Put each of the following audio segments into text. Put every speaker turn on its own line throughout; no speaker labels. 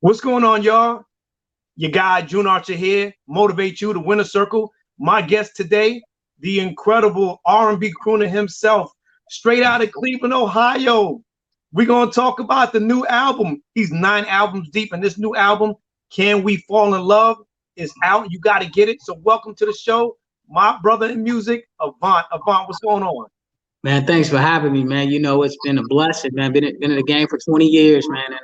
What's going on, y'all? Your guy, June Archer here, motivate you to win a circle. My guest today, the incredible R&B crooner himself, straight out of Cleveland, Ohio. We're going to talk about the new album. He's 9 albums deep, and this new album, Can We Fall in Love, is out. You got to get it. So welcome to the show, my brother in music, Avant. Avant, what's going on?
Man, thanks for having me, man. You know, it's been a blessing, man. Been in the game for 20 years, man. And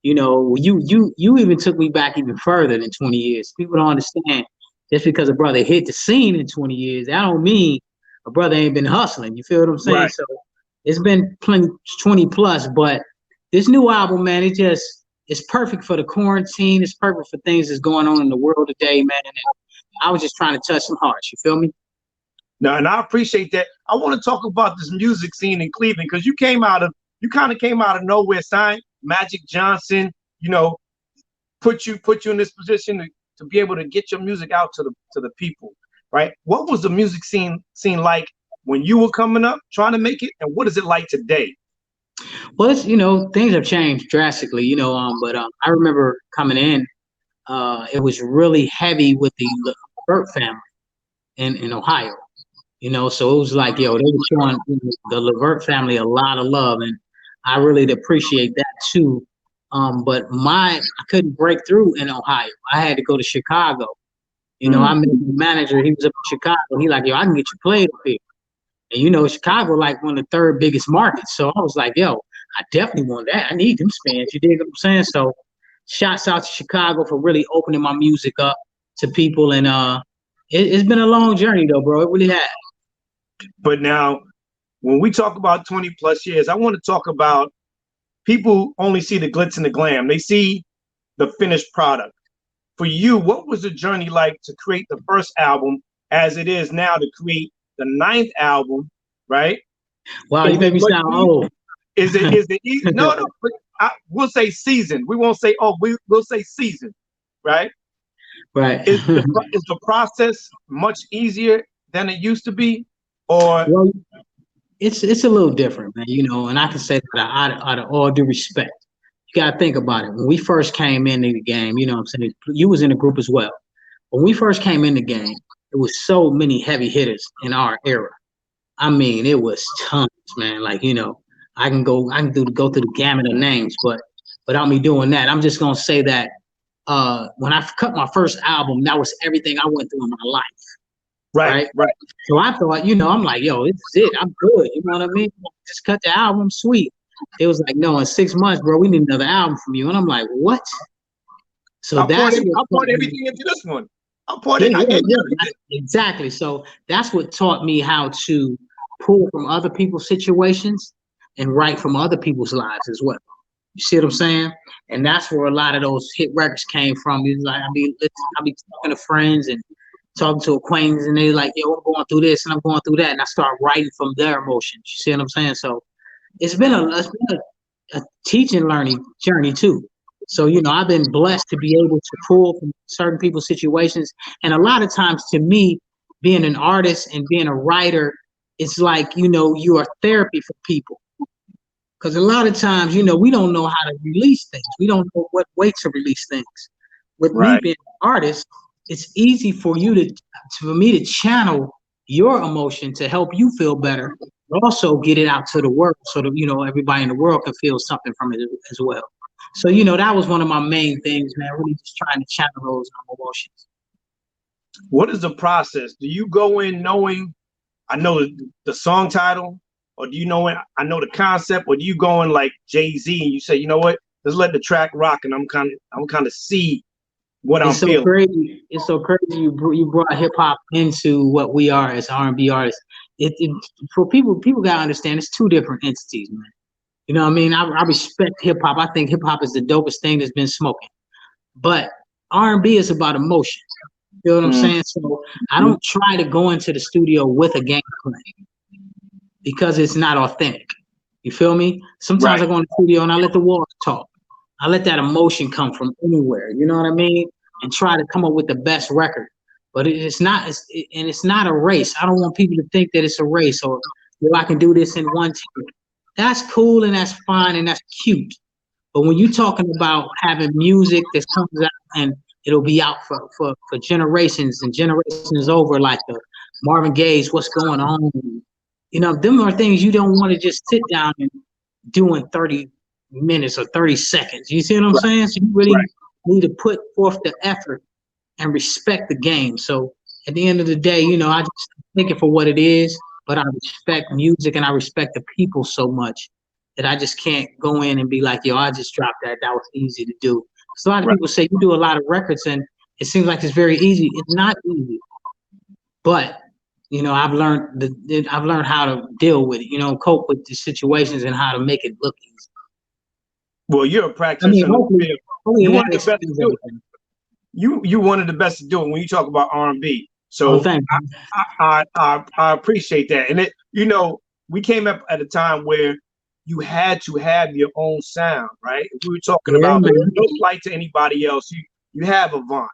you know, you even took me back even further than 20 years. People don't understand. Just because a brother hit the scene in 20 years, that don't mean a brother ain't been hustling. You feel what I'm saying?
Right.
So it's been plenty 20 plus, but this new album, man, it's perfect for the quarantine. It's perfect for things that's going on in the world today, man. And I was just trying to touch some hearts. You feel me?
No, and I appreciate that. I want to talk about this music scene in Cleveland because you kind of came out of nowhere, signed Magic Johnson, put you in this position to be able to get your music out to the people, right? What was the music scene like when you were coming up, trying to make it, and what is it like today?
Well, it's, things have changed drastically, but I remember coming in, it was really heavy with the Levert family in Ohio. So it was like, they were showing the Levert family a lot of love, and I really appreciate that too. But I couldn't break through in Ohio. I had to go to Chicago. I met the manager. He was up in Chicago. He like, I can get you played up here. And Chicago like one of the third biggest markets. So I was like, I definitely want that. I need them fans. You dig what I'm saying? So shouts out to Chicago for really opening my music up to people. And it's been a long journey though, bro. It really has.
But now, when we talk about 20 plus years, I want to talk about people only see the glitz and the glam. They see the finished product. For you, what was the journey like to create the first album as it is now to create the 9th album, right?
Wow, you made me sound old.
Is it easy? No, we'll say season. We won't say, we'll say season, right?
Right.
Is the process much easier than it used to be? Or
well, it's a little different, man, and I can say that out of all due respect. You got to think about it. When we first came into the game, what I'm saying? You was in the group as well. When we first came in the game, there was so many heavy hitters in our era. I mean, it was tons, man. Like, I can go through the gamut of names, but without me doing that, I'm just going to say that when I cut my first album, that was everything I went through in my life.
Right.
So I thought, I'm like, this is it. I'm good. You know what I mean? Just cut the album, sweet. It was like, no, in 6 months, bro, we need another album from you. And I'm like, what? So
I poured everything into this one.
Exactly. So that's what taught me how to pull from other people's situations and write from other people's lives as well. You see what I'm saying? And that's where a lot of those hit records came from. It's like, I'll be talking to friends and talking to acquaintances, and they're like, I'm going through this and I'm going through that. And I start writing from their emotions. You see what I'm saying? So it's been a teaching, learning journey too. So, I've been blessed to be able to pull from certain people's situations. And a lot of times to me, being an artist and being a writer, it's like, you are therapy for people. Because a lot of times, we don't know how to release things. We don't know what way to release things. With me being an artist, it's easy for me to channel your emotion to help you feel better, but also get it out to the world so that, everybody in the world can feel something from it as well. So, that was one of my main things, man, really just trying to channel those emotions.
What is the process? Do you go in knowing, I know the song title, or do you know I know the concept, or do you go in like Jay-Z and you say, you know what, let's let the track rock and I'm kind of see what I'm feeling.
Crazy. It's so crazy you brought hip hop into what we are as R&B artists. For people gotta understand it's two different entities, man. You know what I mean? I respect hip hop. I think hip hop is the dopest thing that's been smoking. But R&B is about emotion. You know what I'm saying? So I don't try to go into the studio with a game plan because it's not authentic. You feel me? Sometimes I go in the studio and I let the walls talk. I let that emotion come from anywhere, you know what I mean? And try to come up with the best record. But it's not a race. I don't want people to think that it's a race or I can do this in one take. That's cool and that's fine and that's cute. But when you're talking about having music that comes out and it'll be out for generations and generations over, like the Marvin Gaye's "What's Going On," them are things you don't want to just sit down and do in 30 minutes or 30 seconds. You see what I'm
Right.
saying? So you really
Right.
need to put forth the effort and respect the game. So at the end of the day, I just take it for what it is, but I respect music and I respect the people so much that I just can't go in and be like, yo, I just dropped that. That was easy to do. So a lot of
Right.
people say you do a lot of records and it seems like it's very easy. It's not easy, but I've learned how to deal with it, cope with the situations and how to make it look easy.
Well, you're a
I mean,
practitioner in the field. You
that
wanted the best to
explains
do it.
everything.
You wanted the best to do it when you talk about R&B.
Oh,
So
thank you.
I appreciate that. And we came up at a time where you had to have your own sound, right? If we were talking
Yeah,
about
man.
no slight to anybody else, you have Avant,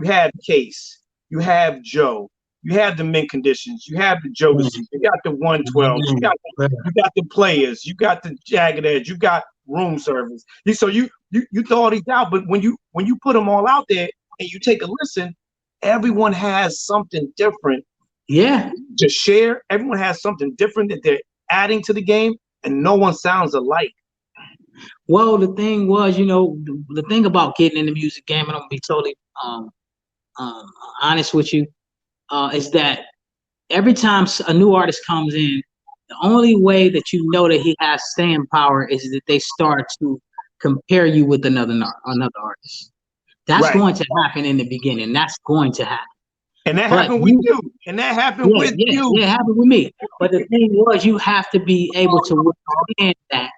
you have Case, you have Joe, you have the Mint Conditions, you have the Jodeci, you got the 112s, you got the Players, you got the Jagged Edge, you got Room Service. So you throw all these out, but when you put them all out there and you take a listen, everyone has something different.
Yeah.
To share, everyone has something different that they're adding to the game, and no one sounds alike.
Well, the thing was, the thing about getting in the music game, and I'm gonna be totally um, honest with you, is that every time a new artist comes in, the only way that you know that he has staying power is that they start to compare you with another artist. That's
Right.
going to happen in the beginning. That's going to happen.
And that happened with you. And that happened with you.
Yeah, it happened with me. But the thing was, you have to be able to withstand that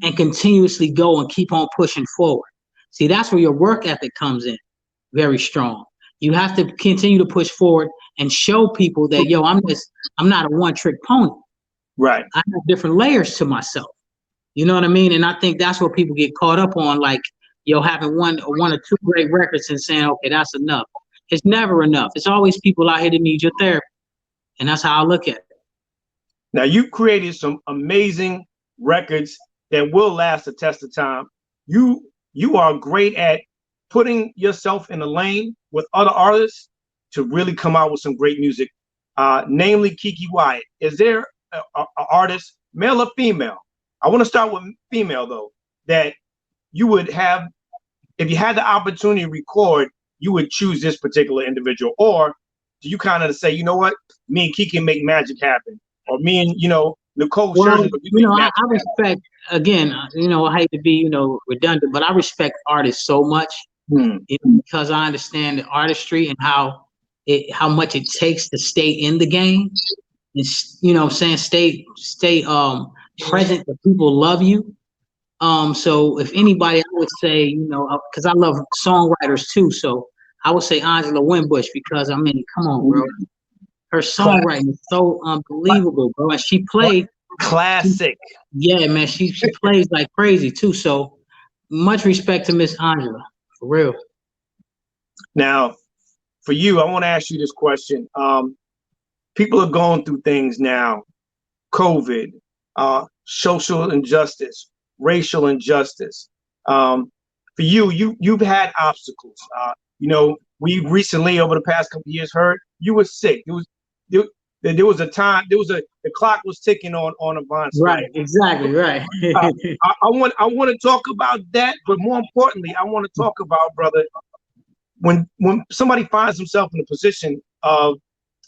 and continuously go and keep on pushing forward. See, that's where your work ethic comes in very strong. You have to continue to push forward and show people that, yo, I'm not a one-trick pony.
Right.
I have different layers to myself. You know what I mean? And I think that's what people get caught up on, like, having one or two great records and saying, okay, that's enough. It's never enough. It's always people out here that need your therapy. And that's how I look at it.
Now, you created some amazing records that will last the test of time. You are great at putting yourself in a lane with other artists to really come out with some great music. Namely, Kiki Wyatt. Is there an artist, male or female? I want to start with female though, that you would have, if you had the opportunity to record, you would choose this particular individual, or do you kind of say, you know what, me and Kiki make magic happen, or me and Nicole Scherzinger,
I respect again. I hate to be redundant, but I respect artists so much because I understand the artistry and how much it takes to stay in the game. And, stay present. That people love you. So if anybody, I would say, because I love songwriters too. So I would say Angela Winbush because I mean, come on, bro. Her songwriting is so unbelievable, bro. And she played
classic.
Yeah, man. She plays like crazy too. So much respect to Miss Angela, for real.
Now, for you, I want to ask you this question. People are going through things now: COVID, social injustice, racial injustice. For you've had obstacles. We recently, over the past couple of years, heard you were sick. There was a time. The clock was ticking on Avant's life.
Right. Exactly. Right.
I want to talk about that, but more importantly, I want to talk about, brother, when somebody finds himself in a position of,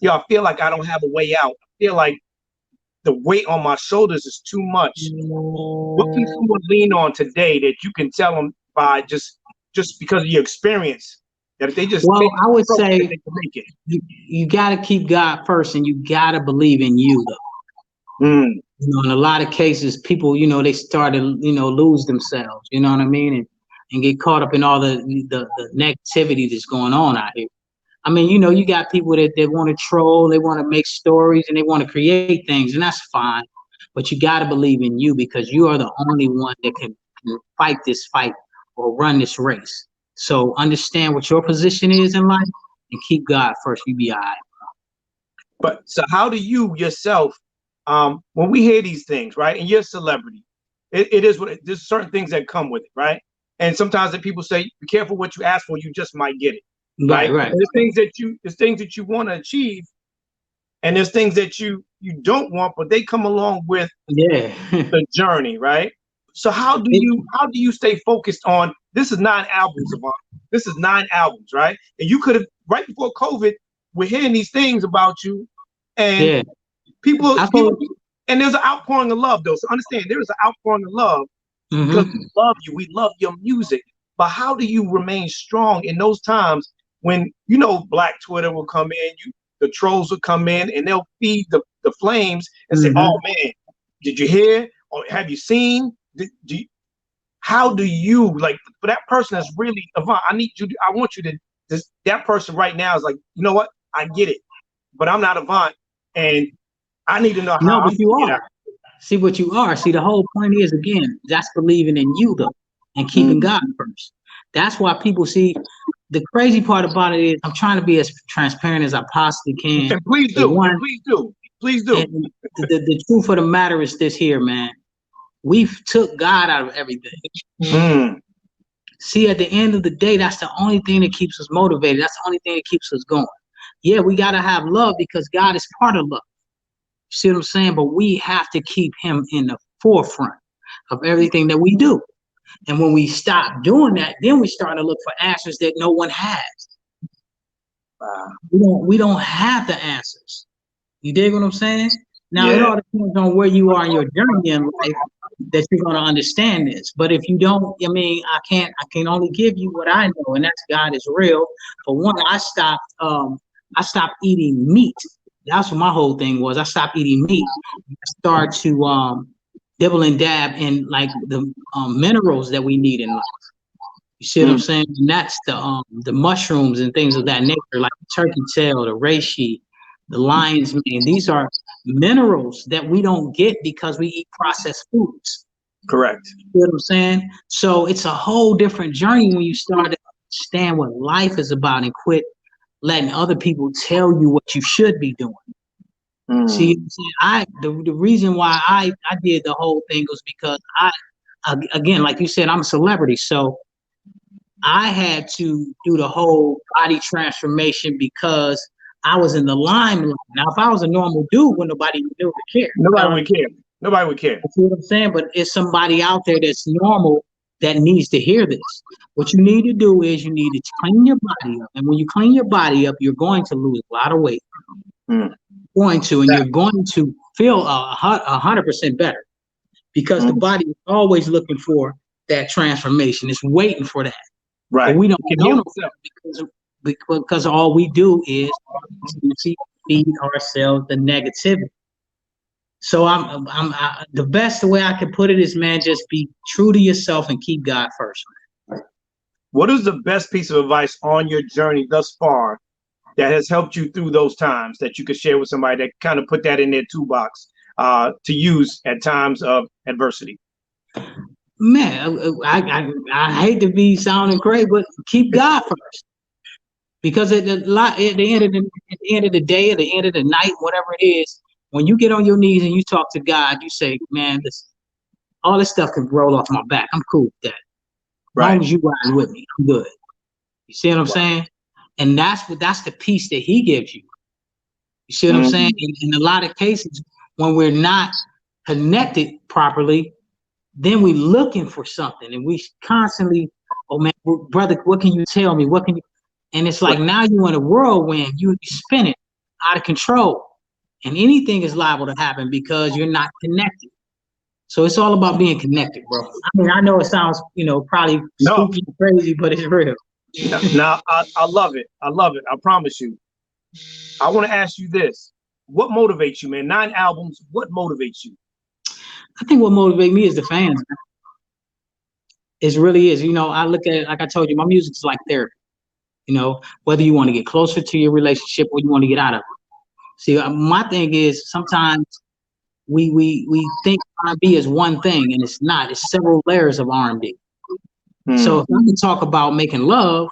I feel like I don't have a way out. I feel like the weight on my shoulders is too much. What can someone lean on today that you can tell them by just because of your experience that if they just
I would say
they can make it?
You got to keep God first, and you got to believe in you, though. In a lot of cases, people, they start to, lose themselves. You know what I mean, and get caught up in all the negativity that's going on out here. I mean, you got people that want to troll, they want to make stories, and they want to create things, and that's fine. But you got to believe in you because you are the only one that can fight this fight or run this race. So understand what your position is in life and keep God first. You be all right.
But so how do you yourself, when we hear these things, right, and you're a celebrity, it is what there's certain things that come with it, right? And sometimes that people say, be careful what you ask for, you just might get it. Right. There's things that you want to achieve, and there's things that you don't want, but they come along with the journey, right? So how do you stay focused on this is 9 albums, Avant. This is 9 albums, right? And you could have right before COVID, we're hearing these things about you, and people and there's an outpouring of love though. So understand there is an outpouring of love because we love you, we love your music. But how do you remain strong in those times when Black Twitter will come in, the trolls will come in and they'll feed the flames and say, "Oh man, did you hear? Or have you seen?" How do you for that person that's really Avant? I want you to that person right now is like, you know what? I get it, but I'm not Avant, and I need to know how.
No, but you are. See what you are. See, the whole point is again, that's believing in you though, and keeping God first. That's why people see. The crazy part about it is I'm trying to be as transparent as I possibly can.
And please do. Please do.
And the truth of the matter is this here, man. We've took God out of everything. See, at the end of the day, that's the only thing that keeps us motivated. That's the only thing that keeps us going. Yeah, we got to have love because God is part of love. You see what I'm saying? But we have to keep him in the forefront of everything that we do. And when we stop doing that, then we start to look for answers that no one has. We don't have the answers. You dig what I'm saying? Now, it all depends on where you are in your journey in life that you're going to understand this. But if you don't, I can only give you what I know, and that's God is real. But one, I stopped eating meat. That's what my whole thing was. I stopped eating meat. I started to dibble and dab in the minerals that we need in life. You see what I'm saying? And that's the mushrooms and things of that nature, like the turkey tail, the reishi, the lion's mane. These are minerals that we don't get because we eat processed foods.
Correct.
You see what I'm saying? So it's a whole different journey when you start to understand what life is about and quit letting other people tell you what you should be doing. See, the reason why I did the whole thing was because again, like you said, I'm a celebrity, so I had to do the whole body transformation because I was in the limelight. Now, if I was a normal dude, nobody would care.
Nobody would care. Nobody would care.
You see what I'm saying? But it's somebody out there that's normal that needs to hear this. What you need to do is you need to clean your body up, and when you clean your body up, you're going to lose a lot of weight. You're going to feel 100% better because the body is always looking for that transformation. It's waiting for that.
Right.
But we don't know because all we do is feed ourselves the negativity. So the best way I can put it is, man, just be true to yourself and keep God first. Man.
What is the best piece of advice on your journey thus far that has helped you through those times that you could share with somebody that kind of put that in their toolbox to use at times of adversity?
Man, I hate to be sounding crazy, but keep God first. Because at the end of the day, at the end of the night, whatever it is, when you get on your knees and you talk to God, you say, man, all this stuff can roll off my back. I'm cool with that. As long as you ride with me, I'm good. You see what I'm saying? And that's the peace that he gives you. You see what I'm saying? In a lot of cases, when we're not connected properly, then we're looking for something, and we constantly, oh man, brother, what can you tell me? What can you? And it's like now you're in a whirlwind. You spin it out of control, and anything is liable to happen because you're not connected. So it's all about being connected, bro. I mean, I know it sounds, probably spooky and crazy, but it's real.
Now, I love it. I love it. I promise you. I want to ask you this. What motivates you, man? 9 albums. What motivates you?
I think what motivates me is the fans. It really is. I look at it, like I told you, my music is like therapy. Whether you want to get closer to your relationship or you want to get out of it. See, my thing is sometimes we think R&B is one thing, and it's not. It's several layers of R&B. So if I can talk about making love,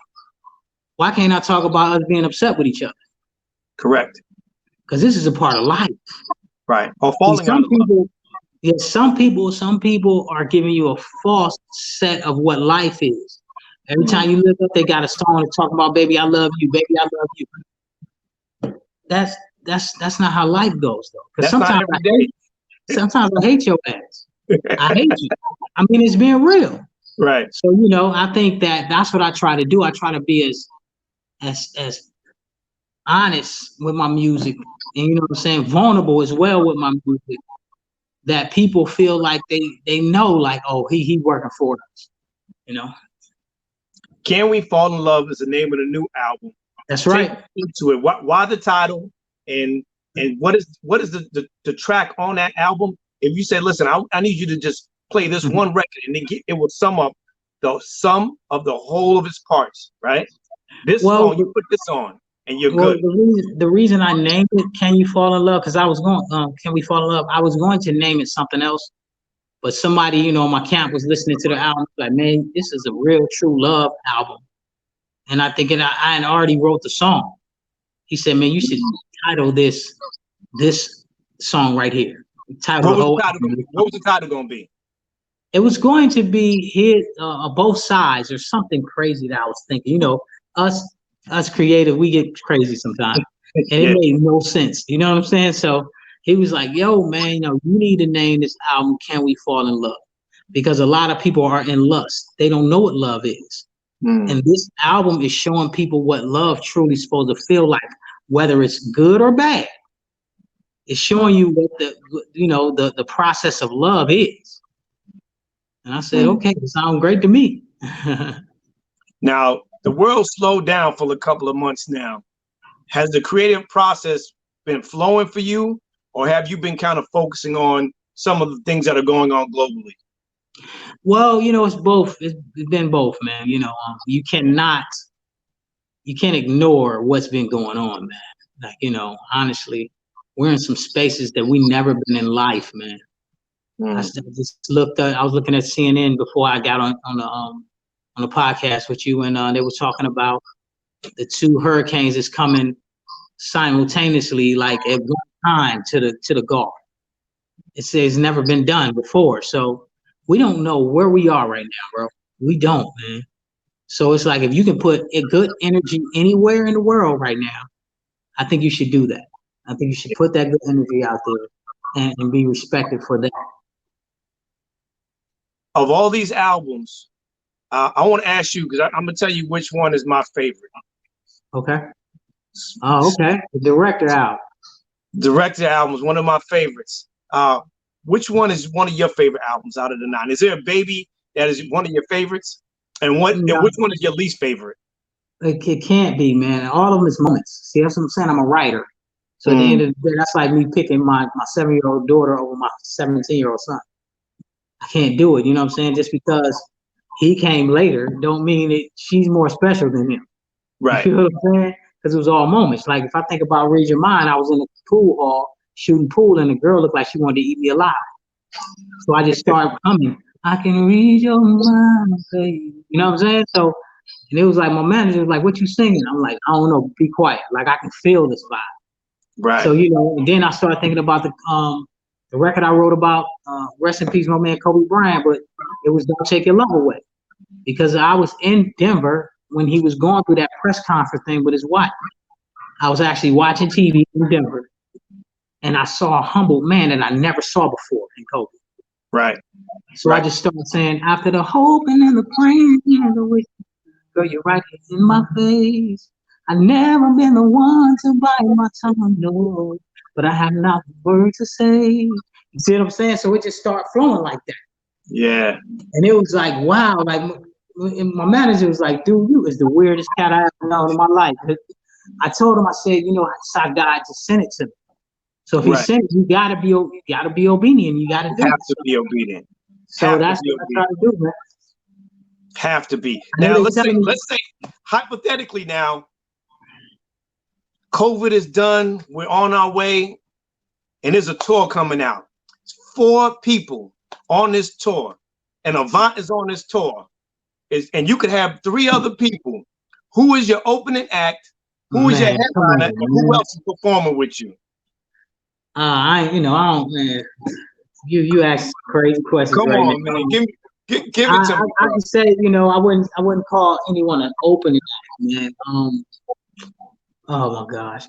why can't I talk about us being upset with each other?
Correct.
Because this is a part of life.
Right. Or falling out of love.
Yeah, some people are giving you a false set of what life is. Every time you look up, they got a song to talk about, baby, I love you, baby, I love you. That's that's not how life goes though. Because
That's not every day.
sometimes I hate your ass. I hate you. I mean, it's being real.
Right.
So I think that's what I try to do. I try to be as honest with my music, and you know what I'm saying, vulnerable as well with my music. That people feel like they know, like, oh, he working for us.
Can We Fall in Love is the name of the new album.
That's right.
Take into it. Why the title, and what is the track on that album? If you say, listen, I need you to just play this one record, and then it will sum up the sum of the whole of its parts, right? This song, you put this on, and you're good.
The reason I named it "Can You Fall in Love" because I was going, "Can We Fall in Love." I was going to name it something else, but somebody on my camp was listening to the album, like, man, this is a real true love album. And I think I had already wrote the song. He said, man, you should title this song right here.
What was the title going to be?
It was going to be hit both sides or something crazy that I was thinking. Us creative, we get crazy sometimes. And it made no sense. You know what I'm saying? So he was like, yo, man, you need to name this album Can We Fall in Love? Because a lot of people are in lust. They don't know what love is. And this album is showing people what love truly is supposed to feel like, whether it's good or bad. It's showing you what the process of love is. And I said, okay, it sounds great to me.
Now, the world slowed down for a couple of months now. Has the creative process been flowing for you, or have you been kind of focusing on some of the things that are going on globally?
Well, it's both. It's been both, man. You can't ignore what's been going on, man. Like, honestly, we're in some spaces that we never been in life, man. I just looked at, I was looking at CNN before I got on the podcast with you, and they were talking about the two hurricanes that's coming simultaneously, like at one time to the Gulf. It says never been done before. So we don't know where we are right now, bro. We don't, man. So it's like, if you can put a good energy anywhere in the world right now, I think you should do that. I think you should put that good energy out there and be respected for that.
Of all these albums, I want to ask you, because I'm going to tell you which one is my favorite.
Okay. Oh, okay. The Director album.
Director album is one of my favorites. Which one is one of your favorite albums out of the 9? Is there a Baby that is one of your favorites? And which one is your least favorite?
It can't be, man. All of them is moments. See, that's what I'm saying. I'm a writer. So at the end of the day, that's like me picking my 7-year-old daughter over my 17-year-old son. I can't do it. You know what I'm saying? Just because he came later don't mean that she's more special than him.
Right.
You know what I'm saying? Because it was all moments. Like, if I think about Read Your Mind, I was in the pool hall shooting pool, and the girl looked like she wanted to eat me alive. So I just started humming, I can read your mind, baby. You know what I'm saying? So, and it was like, my manager was like, what you singing? I'm like, I don't know, be quiet. Like, I can feel this vibe.
Right.
So, and then I started thinking about the record I wrote about, rest in peace, my man Kobe Bryant, but it was Don't Take Your Love Away. Because I was in Denver when he was going through that press conference thing with his wife. I was actually watching TV in Denver, and I saw a humble man that I never saw before in Kobe.
Right.
So I just started saying, after the hoping and the praying and the wish, girl, you're right in my face. I never been the one to bite my tongue, no, but I have not a word to say. You see what I'm saying? So it just started flowing like that.
Yeah.
And it was like, wow, like my manager was like, dude, you is the weirdest cat I ever known in my life. I told him, I said, God just sent it to me. So if he sent it, you gotta be obedient. You gotta do it.
Have to be obedient.
So that's what I try to do, man.
Have to be. Now let's say hypothetically now, COVID is done, we're on our way, and there's a tour coming out. It's 4 people on this tour, and Avant is on this tour. And you could have 3 other people. Who is your opening act? Who is your headliner? And who else is performing with you?
I don't, man. You ask crazy questions
Come
right now.
on, man. Give it to
I,
me,
I
bro.
just say, I wouldn't call anyone an open man. Oh my gosh,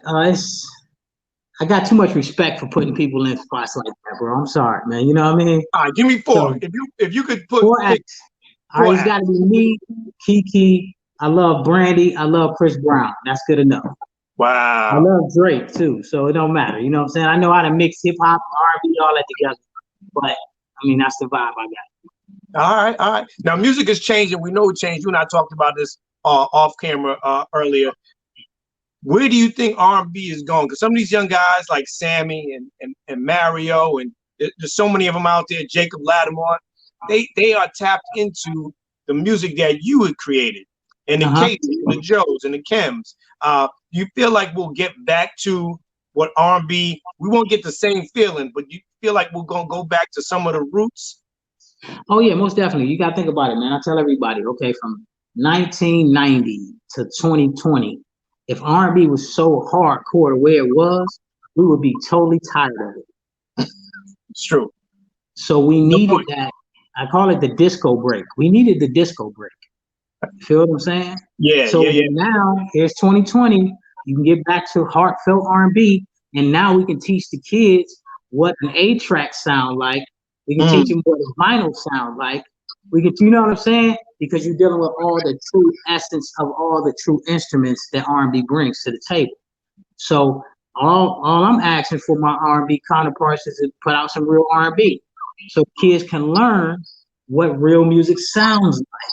I got too much respect for putting people in spots like that, bro. I'm sorry, man. You know what I mean?
All right, give me four.
So
If you could
four
pick
acts. All right,
four
it's got to
acts.
be me, Kiki. I love Brandy. I love Chris Brown. That's good enough. I
Wow.
love Drake too, so it don't matter. You know what I'm saying? I know how to mix hip hop, R&B, all that together. But I mean, that's the vibe I got.
All right, all right. Now music is changing. We know it changed. You and I talked about this off camera earlier. Where do you think R&B is going? Because some of these young guys like Sammy and Mario, and there's so many of them out there, Jacob Lattimore, they are tapped into the music that you had created, and the
Uh-huh.
Casey, the Joes, and the Kims. You feel like we'll get back to what R&B? We won't get the same feeling, but you feel like we're gonna go back to some of the roots?
Oh yeah, most definitely. You gotta think about it, man. I tell everybody, okay, from 1990 to 2020, if R&B was so hardcore the way it was, we would be totally tired of it.
It's true.
So we
No
needed
point.
that. I call it the disco break. We needed the disco break. You feel what I'm saying?
Yeah,
So
yeah, yeah.
now here's 2020. You can get back to heartfelt R&B, and now we can teach the kids what an A track sound like. We can teach
Mm,
them what a vinyl sound like. We can, you know what I'm saying? Because you're dealing with all the true essence of all the true instruments that R&B brings to the table. So all I'm asking for my R&B counterparts is to put out some real R&B, so kids can learn what real music sounds like.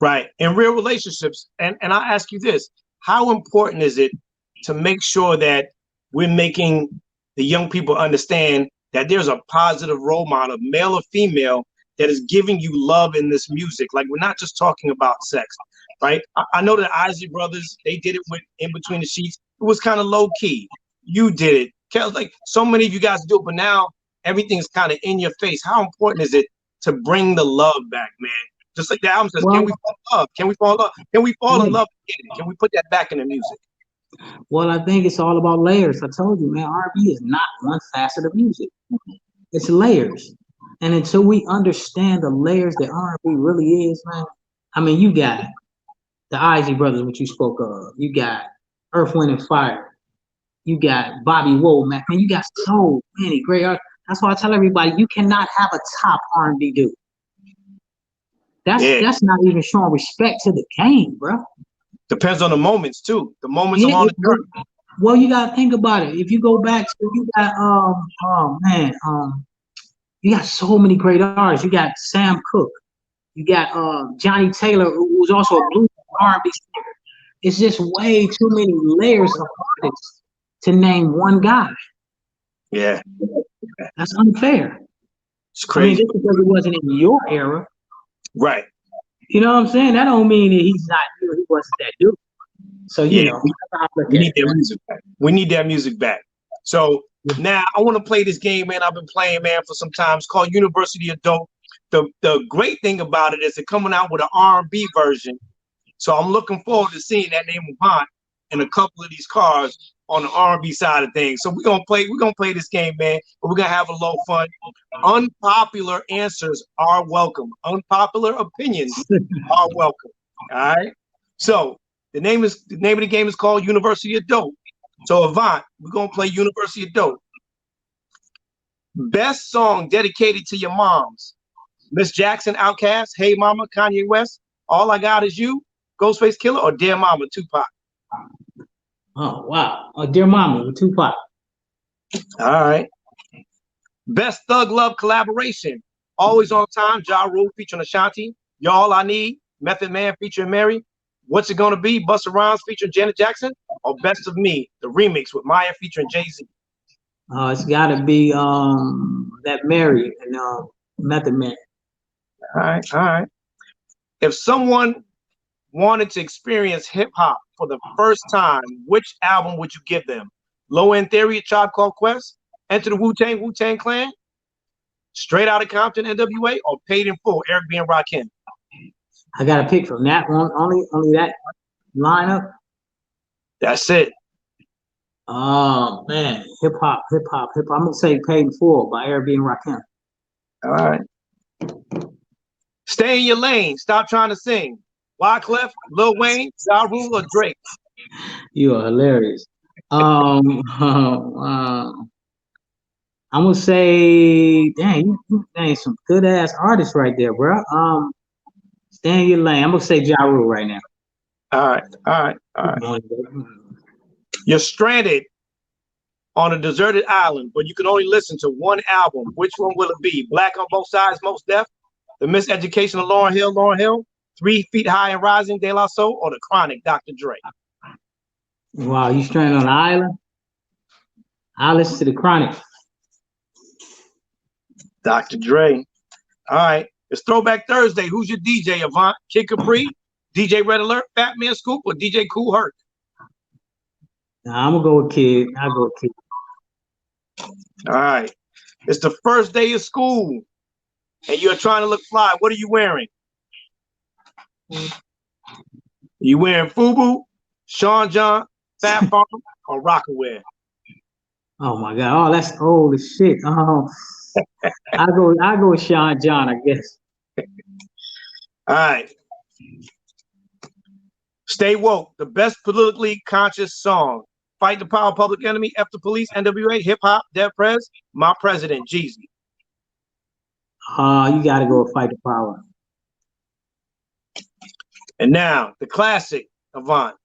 right. In real relationships, and I ask you this: how important is it to make sure that we're making the young people understand that there's a positive role model, male or female, that is giving you love in this music? Like, we're not just talking about sex, right? I know the Isley brothers, they did it with In Between the Sheets. It was kind of low key. You did it. Like, so many of you guys do it, but now everything's kind of in your face. How important is it to bring the love back, man? Just like the album says, can
Well,
we fall in love? Can we fall in love? Can we fall in
yeah.
love again? Can we put that back in the music?
Well, I think it's all about layers. I told you, man, R&B is not one facet of music. It's layers. And until we understand the layers that R&B really is, man, I mean, you got the Isley Brothers, which you spoke of. You got Earth, Wind, and Fire. You got Bobby Womack. Man, you got so many great artists. That's why I tell everybody, you cannot have a top R&B dude.
Yeah.
That's not even showing respect to the game, bro.
Depends on the moments too. The moments
Yeah,
along the journey.
well, you gotta think about it. If you go back to, you got oh man, you got so many great artists. You got Sam Cooke. You got Johnny Taylor, who was also a blues R&B singer. It's just way too many layers of artists to name one guy.
Yeah.
That's unfair.
It's
I mean,
crazy.
just because it wasn't in your era,
Right.
you know what I'm saying? That don't mean that he's not, he wasn't that dude. So,
Yeah.
that's how I look
We
at
need
it,
that
man.
music back. We need that music back. So now I want to play this game, man. I've been playing, man, for some time. It's called University Adult. The great thing about it is they're coming out with an R&B version. So I'm looking forward to seeing that name Avant in a couple of these cars on the R&B side of things. So we're gonna play this game, man. But we're gonna have a little fun. Unpopular answers are welcome. Unpopular opinions are welcome. All right. So the name of the game is called University Adult. So Avant, we're gonna play University Adult. Best song dedicated to your moms: Miss Jackson, Outkast, Hey Mama, Kanye West, All I Got Is You, Ghostface Killer, or Dear Mama, Tupac?
Oh, wow. Oh, Dear Mama with Tupac.
All right. Best Thug Love collaboration: Always on Time, Ja Rule featuring Ashanti, You're All I Need, Method Man featuring Mary, What's It Gonna Be, Busta Rhymes featuring Janet Jackson, or Best of Me, the remix with Maya featuring Jay-Z?
It's got to be that Mary and Method Man.
All right, all right. If someone wanted to experience hip hop for the first time, which album would you give them? Low End Theory, A Tribe Called Quest, Enter the Wu-Tang Clan, Straight Outta Compton, NWA, or Paid in Full, Eric B. and Rakim?
I got to pick from that one, only that lineup.
That's it.
Oh man, hip hop, hip hop, hip hop. I'm gonna say "Paid in Full" by Airbnb and Rakim.
All right. Stay in your lane. Stop trying to sing. Wyclef, Lil Wayne, Ja Rule, or Drake?
You are hilarious. I'm gonna say, dang, dang, some good ass artists right there, bro. Stay in your lane. I'm gonna say Ja Rule right now.
All right. All right. All right. You're stranded on a deserted island, but you can only listen to one album. Which one will it be? Black on Both Sides, Most Def, The Miseducation of Lauryn Hill, 3 Feet High and Rising, De La Soul, or The Chronic, Dr. Dre?
Wow, you stranded on an island? I listen to The Chronic.
Dr. Dre. All right. It's Throwback Thursday. Who's your DJ, Avant? Kid Capri, DJ Red Alert, Fat Man Scoop, or DJ Kool Herc?
Nah, I'm gonna go with Kid. I'll go with Kid.
All right. It's the first day of school, and you're trying to look fly. What are you wearing? You wearing FUBU, Sean John, Fat Farm, or Rockaware?
Oh my God! Oh, that's old as shit. Oh, I go with Sean John, I guess.
All right. Stay Woke, the best politically conscious song. Fight the Power, Public Enemy, F the Police, NWA, Hip Hop, Dead Prez, My President, Jeezy.
You gotta go with Fight the Power.
And now the classic, Avant.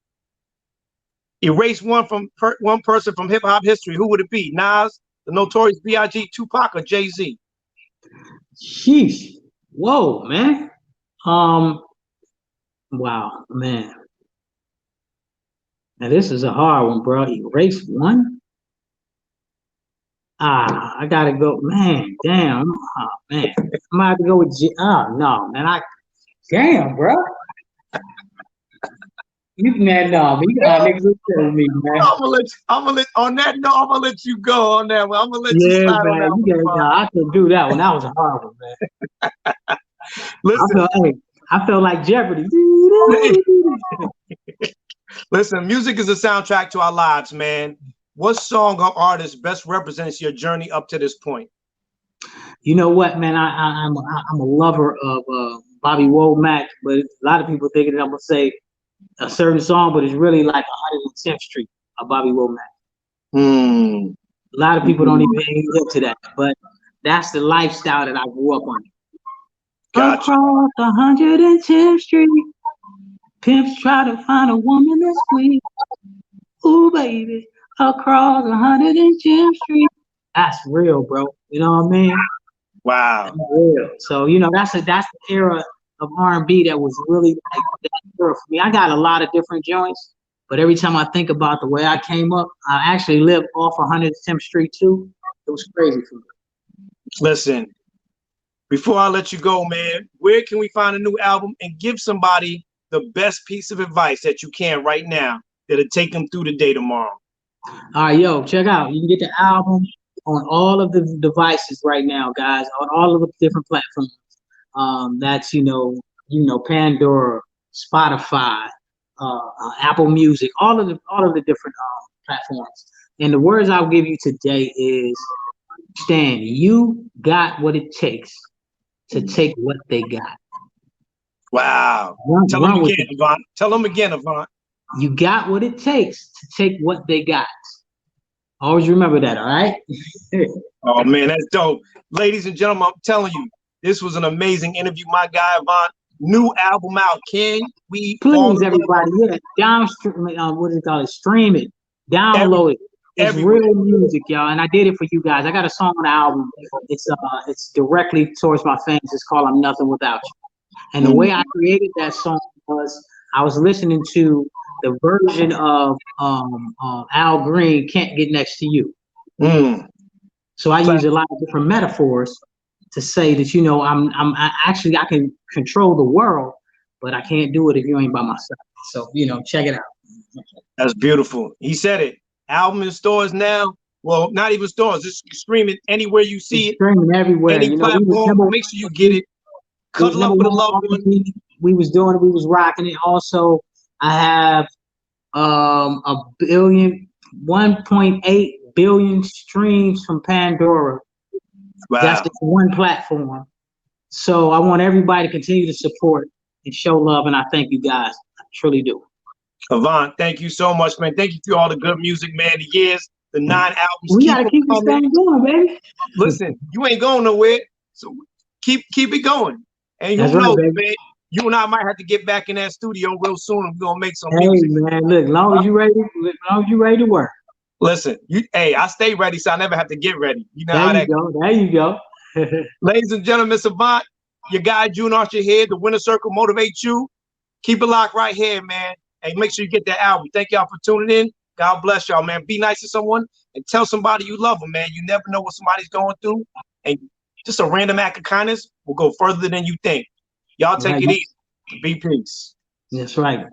Erase one person from hip hop history. Who would it be? Nas, the Notorious B.I.G., Tupac, or Jay-Z?
Sheesh. Whoa, man. Wow, man. Now this is a hard one, bro. Erase one? I gotta go, man. Damn. Oh, man. I'm gonna have to go with no, man. Damn, bro. You can no, you got niggas with me, man.
I'm gonna let on that note, I'm gonna let you go on that one. I'm gonna let you slide
man,
on that one.
I could do that one. That was a hard one, man.
Listen,
I felt like Jeopardy.
Listen, music is a soundtrack to our lives, man. What song or artist best represents your journey up to this point?
You know what, man? I'm a lover of Bobby Womack, but a lot of people thinking that I'm gonna say a certain song, but it's really like 110th Street of Bobby Womack. A lot of people don't even get to that, but that's the lifestyle that I grew up on. Gotcha. Across 110th Street, pimps try to find a woman that's sweet. Ooh, baby, across 110th Street. That's real, bro. You know what I mean?
Wow.
That's real. So that's the era of R&B that was really like that era for me. I got a lot of different joints, but every time I think about the way I came up, I actually lived off 110th Street too. It was crazy for me.
Listen, before I let you go, man, where can we find a new album, and give somebody the best piece of advice that you can right now that'll take them through the day tomorrow?
All right, yo, check out. You can get the album on all of the devices right now, guys, on all of the different platforms. That's Pandora, Spotify, Apple Music, all of the different platforms. And the words I'll give you today is, Stan, you got what it takes to take what they got.
Wow. Tell them again, Avant. Tell them again, Avant.
You got what it takes to take what they got. Always remember that, all right?
Oh, man, that's dope. Ladies and gentlemen, I'm telling you, this was an amazing interview. My guy, Avant, new album out. Can we
please, everybody, what is it called? Stream it, download it. It's real music, y'all, and I did it for you guys. I got a song on the album. It's directly towards my fans. It's called "I'm Nothing Without You." And the way I created that song was I was listening to the version of Al Green, "Can't Get Next to You." So I use a lot of different metaphors to say that I can control the world, but I can't do it if you ain't by my side. So check it out.
That's beautiful. He said it. Album in stores now. Well, not even stores. Just streaming anywhere you see it.
Streaming everywhere.
Any platform. Make sure you get it. Cuddle up with a loved one.
We was doing it. We was rocking it. Also, I have 1 billion 1.8 billion streams from Pandora.
Wow.
That's just one platform. So I want everybody to continue to support and show love, and I thank you guys. I truly do.
Avant, thank you so much, man. Thank you for all the good music, man. The years, the 9 albums.
We gotta keep this thing going, baby.
Listen, you ain't going nowhere, so keep it going. And
That's
who knows,
right,
man? You and I might have to get back in that studio real soon. We're gonna make some
hey,
music.
Man, look, as long as you ready to work.
Listen, I stay ready, so I never have to get ready. You know
There
how
you
that
go. There you go.
Ladies and gentlemen, Avant, your guy June Archer here. The Winner Circle motivate you. Keep it locked right here, man. And make sure you get that album. Thank y'all for tuning in. God bless y'all, man. Be nice to someone and tell somebody you love them, man. You never know what somebody's going through. And just a random act of kindness will go further than you think. Y'all take it easy. Be peace.
That's right.